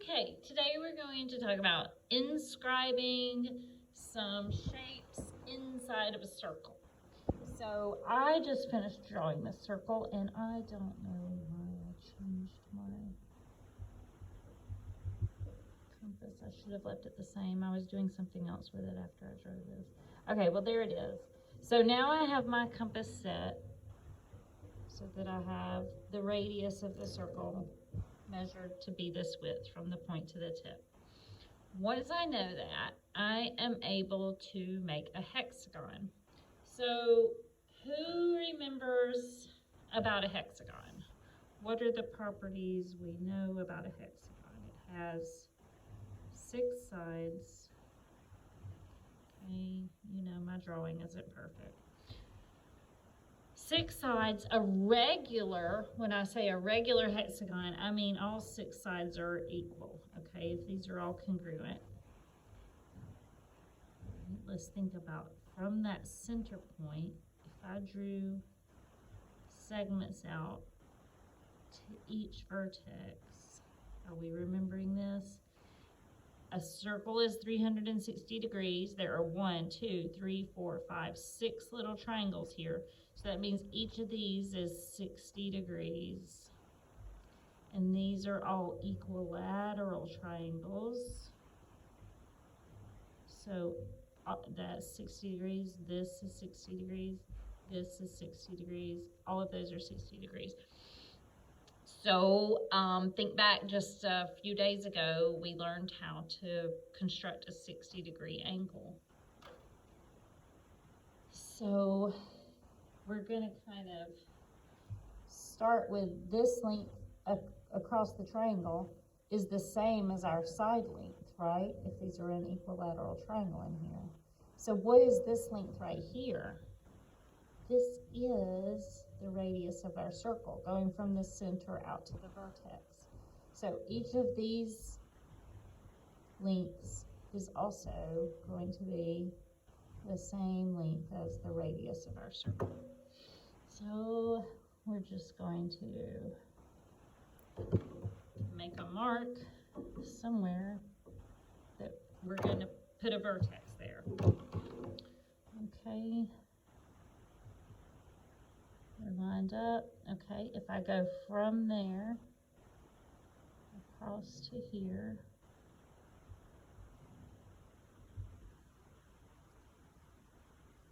Okay, today we're going to talk about inscribing some shapes inside of a circle. So I just finished drawing this circle and I don't know why I changed my compass. I should have left it the same. I was doing something else with it after I drew this. Okay, well there it is. So now I have my compass set so that I have the radius of the circle measured to be this width from the point to the tip. Once I know that, I am able to make a hexagon. So who remembers about a hexagon? What are the properties we know about a hexagon? It has 6 sides. Okay, you know my drawing isn't perfect. 6 sides, a regular, when I say a regular hexagon, I mean all 6 sides are equal, okay, if these are all congruent. Let's think about from that center point, if I drew segments out to each vertex, are we remembering this? A circle is 360 degrees. There are 1, 2, 3, 4, 5, 6 little triangles here. So that means each of these is 60 degrees. And these are all equilateral triangles. So that's 60 degrees, this is 60 degrees, this is 60 degrees, all of those are 60 degrees. So think back just a few days ago, we learned how to construct a 60-degree angle. So we're going to kind of start with this length across the triangle is the same as our side length, right? If these are an equilateral triangle in here. So what is this length right here? This is the radius of our circle, going from the center out to the vertex. So each of these lengths is also going to be the same length as the radius of our circle. So we're just going to make a mark somewhere that we're going to put a vertex there. Okay. We're lined up. Okay, if I go from there across to here,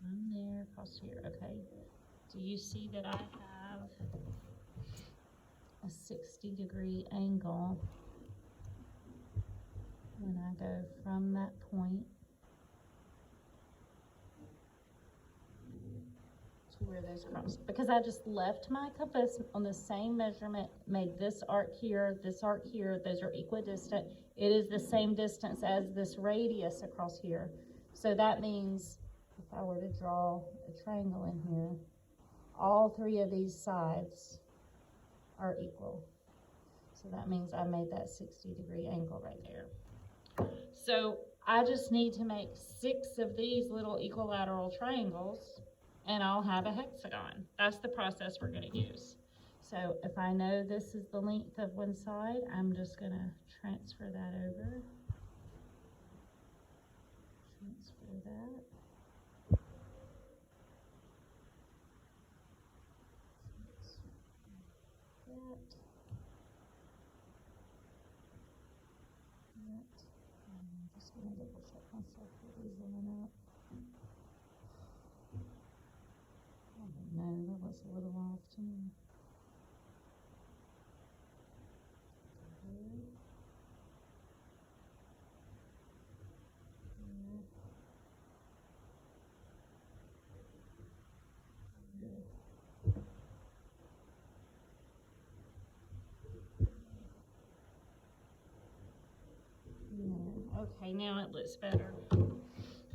from there across to here, okay. Do you see that I have a 60-degree angle when I go from that point to where those cross? Because I just left my compass on the same measurement, made this arc here, those are equidistant. It is the same distance as this radius across here. So that means if I were to draw a triangle in here, all 3 of these sides are equal. So that means I made that 60-degree angle right there. So I just need to make 6 of these little equilateral triangles and I'll have a hexagon. That's the process we're going to use. So if I know this is the length of one side, I'm just going to transfer that over. Transfer that. I'm just going to double check myself for these in up. No, that was a little off to me. Okay, now it looks better.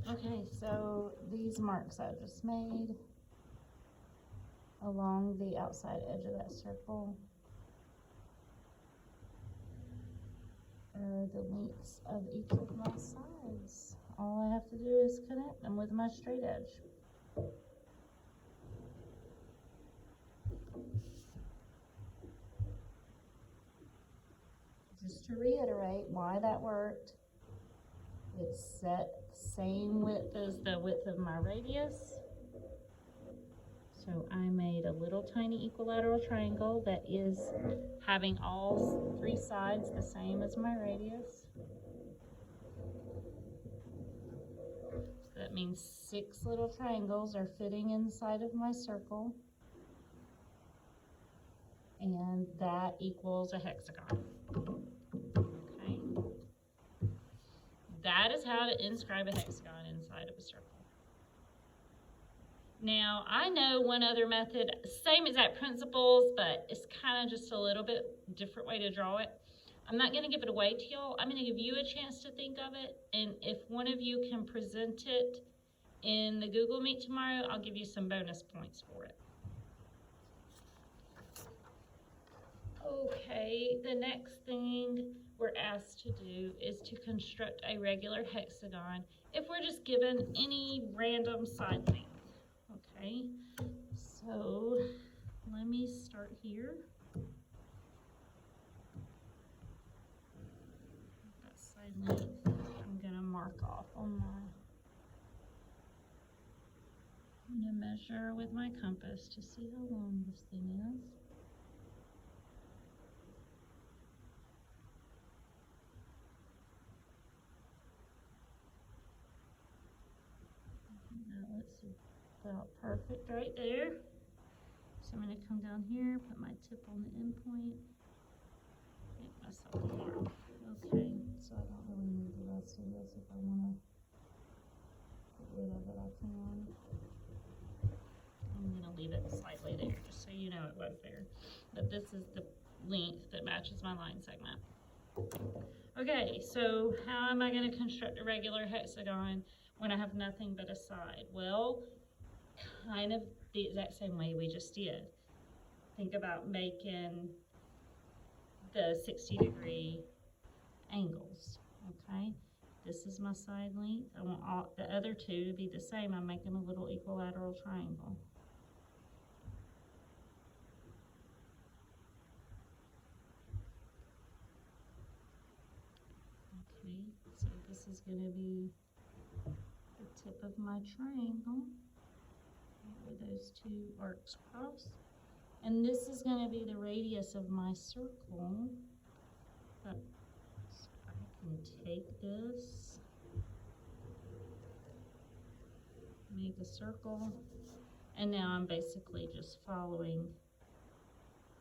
Okay, so these marks I just made along the outside edge of that circle are the lengths of each of my sides. All I have to do is connect them with my straight edge. Just to reiterate why that worked, it's set the same width as the width of my radius. So I made a little tiny equilateral triangle that is having all 3 sides the same as my radius. So that means 6 little triangles are fitting inside of my circle. And that equals a hexagon. Okay. That is how to inscribe a hexagon inside of a circle. Now, I know one other method, same exact principles, but it's kind of just a little bit different way to draw it. I'm not going to give it away to y'all. I'm going to give you a chance to think of it, and if one of you can present it in the Google Meet tomorrow, I'll give you some bonus points for it. Okay, the next thing we're asked to do is to construct a regular hexagon if we're just given any random side length. Okay, so let me start here. That side length I'm gonna mark off on my, I'm gonna measure with my compass to see how long this thing is. That looks about perfect right there. So I'm going to come down here, put my tip on the end point, make myself a mark. Okay, so I don't really need the rest of this. If I want to get rid of it, I can. I'm going to leave it slightly there just so you know it was there. But this is the length that matches my line segment. Okay, so how am I going to construct a regular hexagon when I have nothing but a side? Well, kind of the exact same way we just did. Think about making the 60-degree angles, okay? This is my side length. I want all the other two to be the same. I'm making a little equilateral triangle. Okay, so this is going to be the tip of my triangle where those 2 arcs cross. And this is going to be the radius of my circle. But so I can take this, make a circle, and now I'm basically just following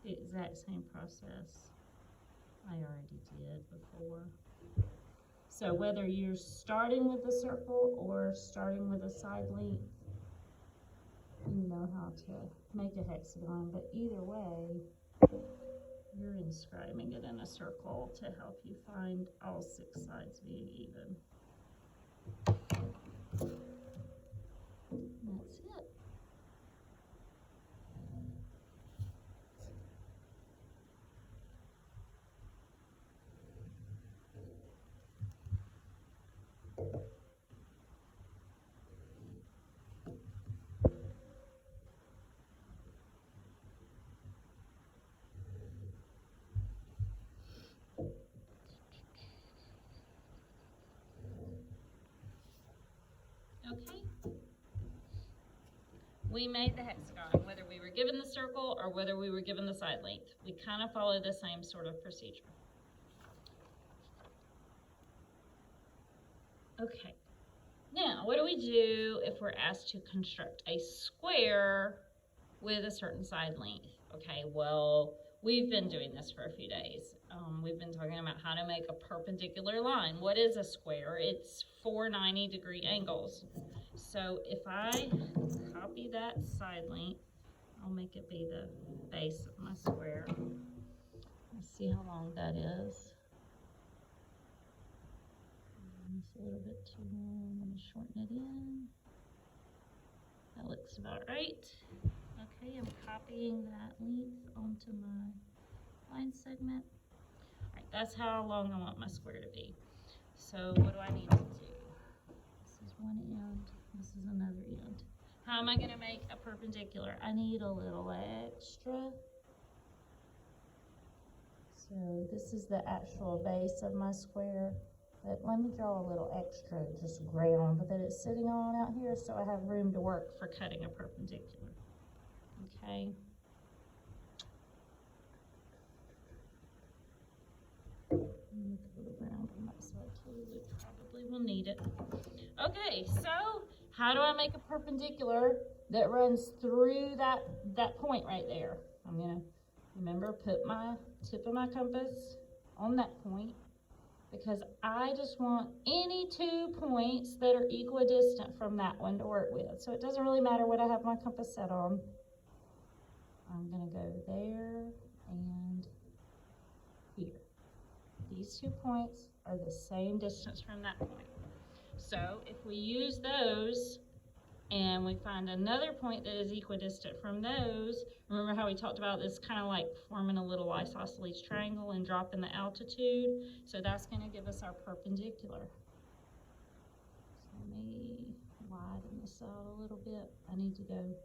the exact same process I already did before. So whether you're starting with a circle or starting with a side length, you know how to make a hexagon, but either way, you're inscribing it in a circle to help you find all 6 sides being even. And that's it. Okay, we made the hexagon, whether we were given the circle or whether we were given the side length. We kind of follow the same sort of procedure. Okay, now what do we do if we're asked to construct a square with a certain side length? Okay, well, we've been doing this for a few days. We've been talking about how to make a perpendicular line. What is a square? It's 4 90-degree angles. So if I copy that side length, I'll make it be the base of my square. Let's see how long that is. It's a little bit too long. I'm going to shorten it in. That looks about right. Okay, I'm copying that length onto my line segment. All right, that's how long I want my square to be. So what do I need to do? This is one end, this is another end. How am I going to make a perpendicular? I need a little extra So this is the actual base of my square, but let me draw a little extra just ground that it's sitting on out here so I have room to work for cutting a perpendicular. Okay. Put a little ground on that side too. We probably will need it. Okay, so how do I make a perpendicular that runs through that point right there? I'm gonna, remember, put my tip of my compass on that point because I just want any 2 points that are equidistant from that one to work with. So it doesn't really matter what I have my compass set on. I'm gonna go there and here. These 2 points are the same distance from that point. So if we use those and we find another point that is equidistant from those, remember how we talked about this kind of like forming a little isosceles triangle and dropping the altitude? So that's going to give us our perpendicular. So let me widen this out a little bit. I need to go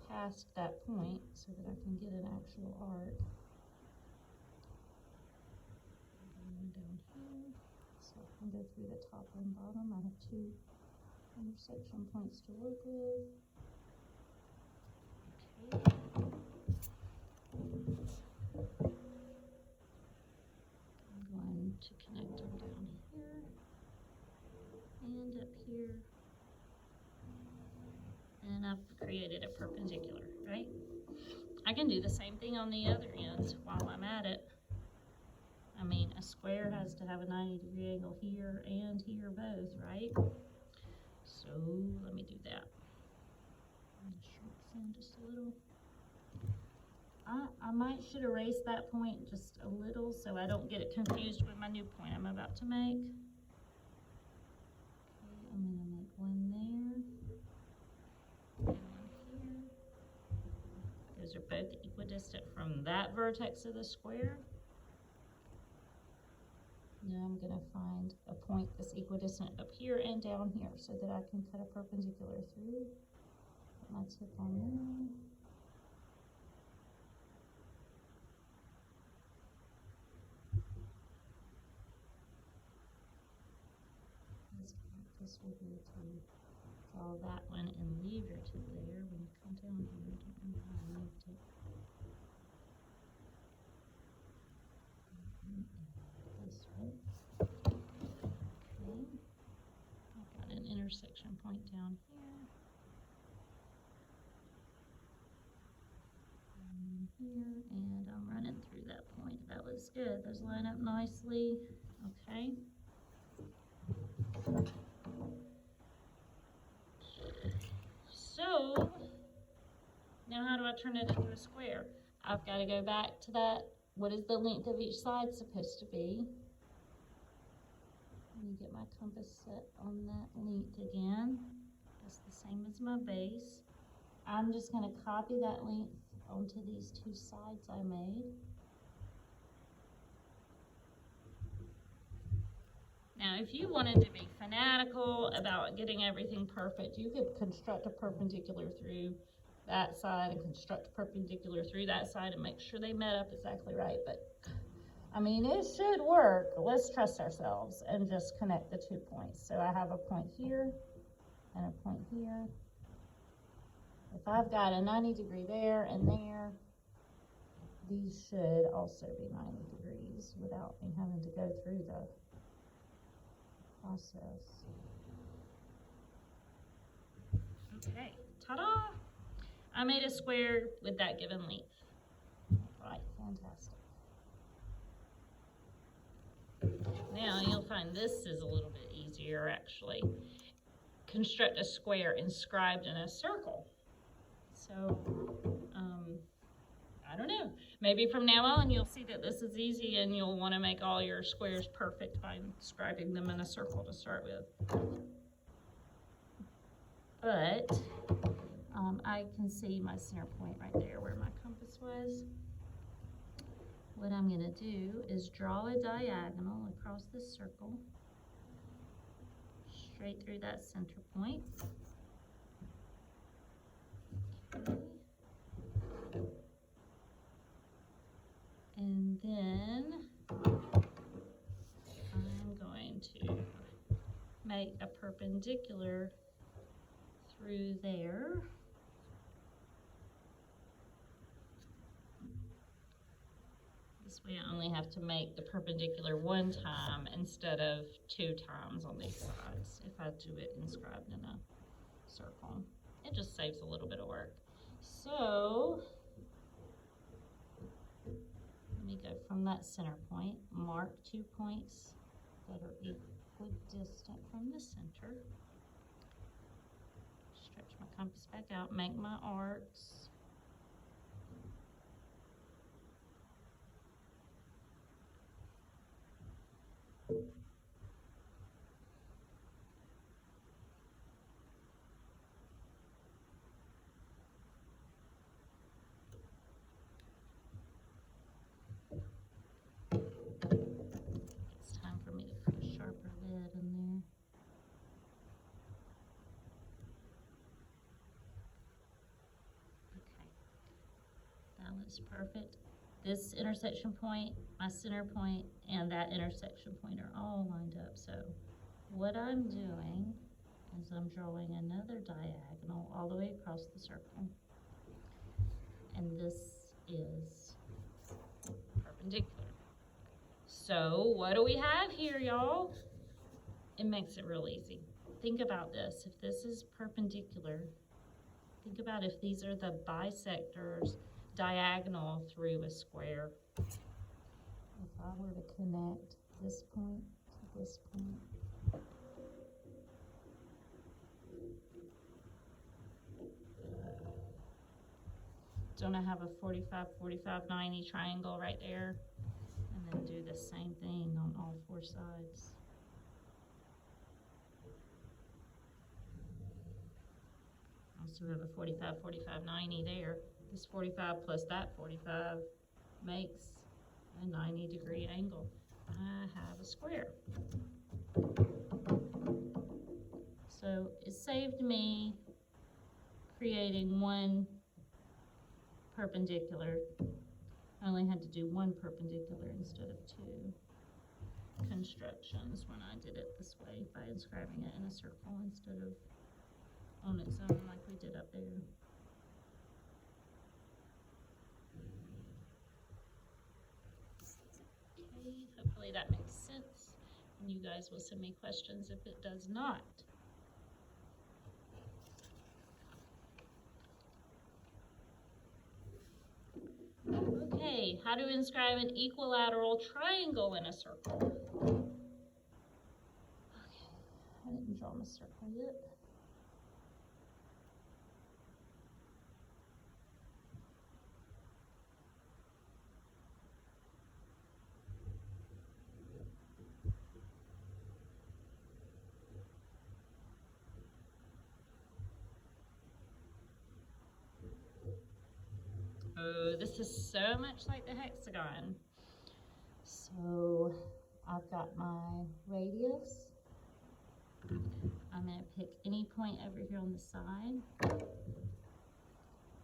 past that point so that I can get an actual arc. Down here. So I can go through the top and bottom. I have 2 intersection points to work with. Okay. I'm going to connect them down here and up here. And I've created a perpendicular, right? I can do the same thing on the other ends while I'm at it. I mean, a square has to have a 90-degree angle here and here both, right? So let me do that. I'm gonna shrink this in just a little. I might should erase that point just a little so I don't get it confused with my new point I'm about to make. Okay, I'm gonna make one there and one here. Those are both equidistant from that vertex of the square. Now I'm going to find a point that's equidistant up here and down here so that I can cut a perpendicular through. Put my tip on there. Best practice would be to draw that one and leave your tip there when you come down here. I don't know how I moved it. This one. Okay. I've got an intersection point down here. And here, and I'm running through that point. That looks good. Those line up nicely. Okay. So, now how do I turn it into a square? I've got to go back to that. What is the length of each side supposed to be? Let me get my compass set on that length again. That's the same as my base. I'm just going to copy that length onto these 2 sides I made. Now, if you wanted to be fanatical about getting everything perfect, you could construct a perpendicular through that side and construct a perpendicular through that side and make sure they met up exactly right. But, I mean, it should work. Let's trust ourselves and just connect the 2 points. So I have a point here and a point here. If I've got a 90-degree there and there, these should also be 90 degrees without me having to go through the process. Okay, ta-da! I made a square with that given length. Right, fantastic. Now you'll find this is a little bit easier actually. Construct a square inscribed in a circle. So, I don't know. Maybe from now on you'll see that this is easy and you'll want to make all your squares perfect by inscribing them in a circle to start with. But I can see my center point right there where my compass was. What I'm going to do is draw a diagonal across this circle, straight through that center point. Okay. And then make a perpendicular through there. This way I only have to make the perpendicular one time instead of 2 times on these sides if I do it inscribed in a circle. It just saves a little bit of work. So let me go from that center point, mark 2 points that are equidistant from the center. Stretch my compass back out, make my arcs. It's time for me to put a sharper lead in there. Okay, that looks perfect. This intersection point, my center point, and that intersection point are all lined up. So what I'm doing is I'm drawing another diagonal all the way across the circle. And this is perpendicular. So what do we have here, y'all? It makes it real easy. Think about this. If this is perpendicular, think about if these are the bisectors diagonal through a square. If I were to connect this point to this point, don't I have a 45, 45, 90 triangle right there? And then do the same thing on all 4 sides. Also have a 45, 45, 90 there. This 45 plus that 45 makes a 90-degree angle. I have a square. So it saved me creating one perpendicular. I only had to do one perpendicular instead of 2 constructions when I did it this way by inscribing it in a circle instead of on its own like we did up there. Okay, hopefully that makes sense. And you guys will send me questions if it does not. Okay, how to inscribe an equilateral triangle in a circle. Okay, I didn't draw my circle yet. Oh, this is so much like the hexagon. So I've got my radius. I'm going to pick any point over here on the side.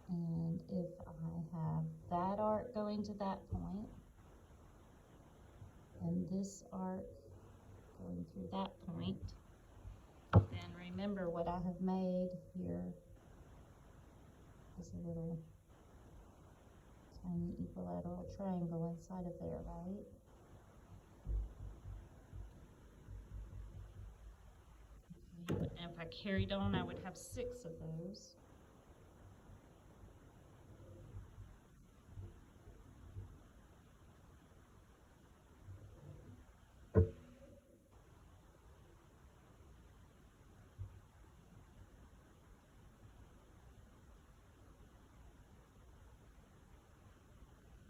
And if I have that arc going to that point, and this arc going through that point, then remember what I have made here is a little tiny equilateral triangle inside of there, right? Okay. And if I carried on, I would have 6 of those.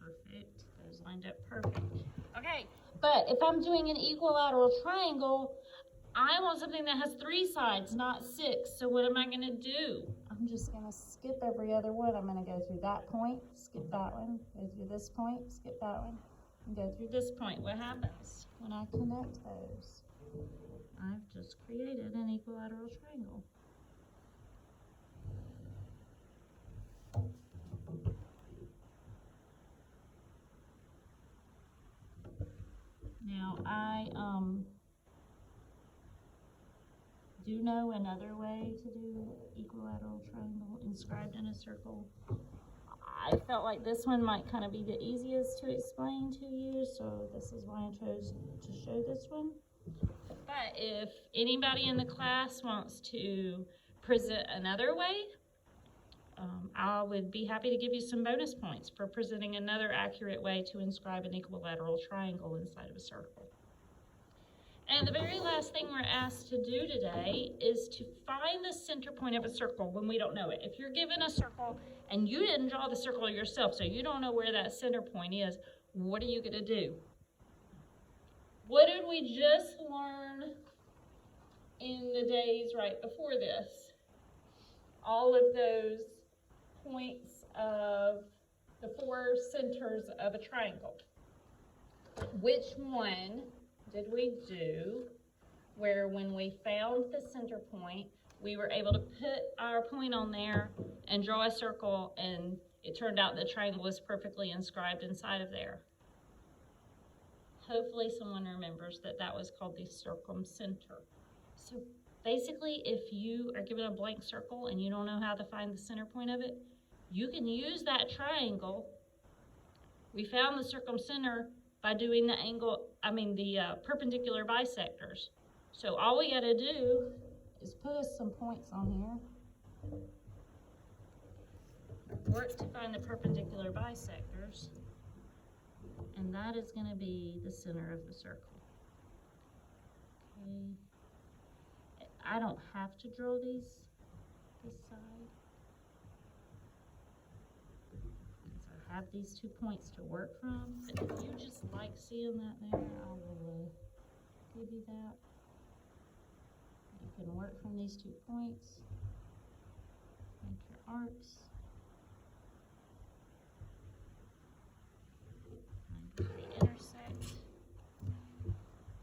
Perfect, those lined up perfect. Okay, but if I'm doing an equilateral triangle, I want something that has 3 sides, not 6. So what am I gonna do? I'm just gonna skip every other one. I'm gonna go through that point, skip that one, go through this point, skip that one, and go through this point. What happens when I connect those? I've just created an equilateral triangle. Now do know another way to do equilateral triangle inscribed in a circle. I felt like this one might kind of be the easiest to explain to you, so this is why I chose to show this one. But if anybody in the class wants to present another way, I would be happy to give you some bonus points for presenting another accurate way to inscribe an equilateral triangle inside of a circle. And the very last thing we're asked to do today is to find the center point of a circle when we don't know it. If you're given a circle and you didn't draw the circle yourself, so you don't know where that center point is, what are you going to do? What did we just learn in the days right before this? All of those points of the four centers of a triangle. Which one did we do where when we found the center point, we were able to put our point on there and draw a circle, and it turned out the triangle was perfectly inscribed inside of there? Hopefully someone remembers that that was called the circumcenter. So basically, if you are given a blank circle and you don't know how to find the center point of it, you can use that triangle. We found the circumcenter by doing the perpendicular bisectors. So all we got to do is put us some points on here. Work to find the perpendicular bisectors. And that is going to be the center of the circle. Okay. I don't have to draw this side. I have these 2 points to work from, but if you just like seeing that there, I will give you that. You can work from these 2 points, make your arcs. Find where they intersect,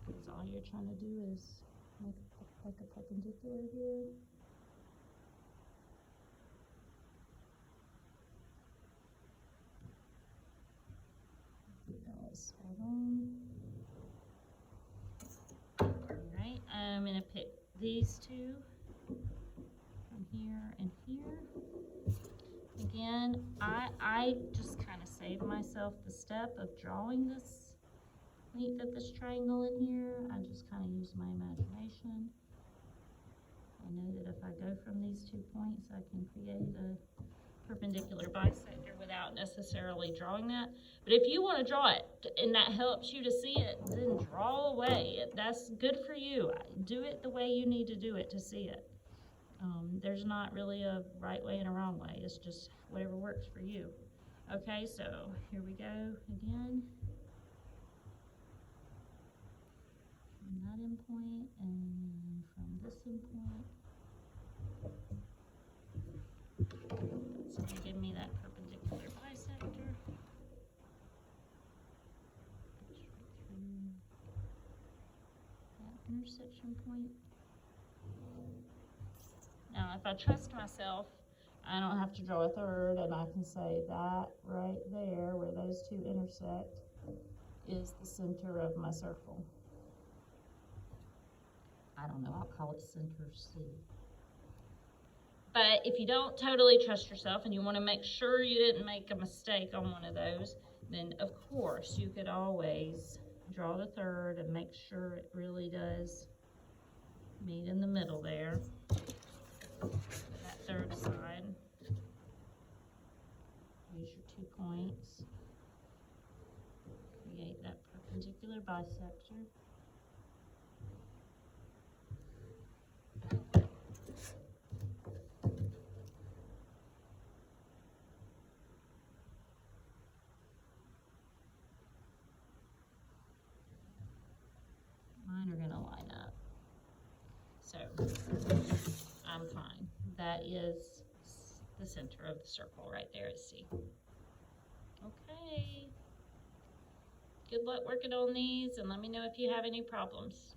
because all you're trying to do is make like a perpendicular here. Alright, I'm going to pick these two from here and here. Again, I just kind of saved myself the step of drawing this length of this triangle in here. I just kind of used my imagination. I know that if I go from these 2 points, I can create a perpendicular bisector without necessarily drawing that. But if you want to draw it and that helps you to see it, then draw away. That's good for you. Do it the way you need to do it to see it. There's not really a right way and a wrong way. It's just whatever works for you. Okay, so here we go again. From that endpoint and from this endpoint. So you give me that perpendicular bisector. That intersection point. Now, if I trust myself, I don't have to draw a third, and I can say that right there, where those two intersect, is the center of my circle. I don't know, I'll call it center C. But if you don't totally trust yourself and you want to make sure you didn't make a mistake on one of those, then of course you could always draw the third and make sure it really does meet in the middle there. That third side. Use your 2 points. Create that perpendicular bisector. Mine are going to line up. So I'm fine. That is the center of the circle right there at C. Okay. Good luck working on these, and let me know if you have any problems.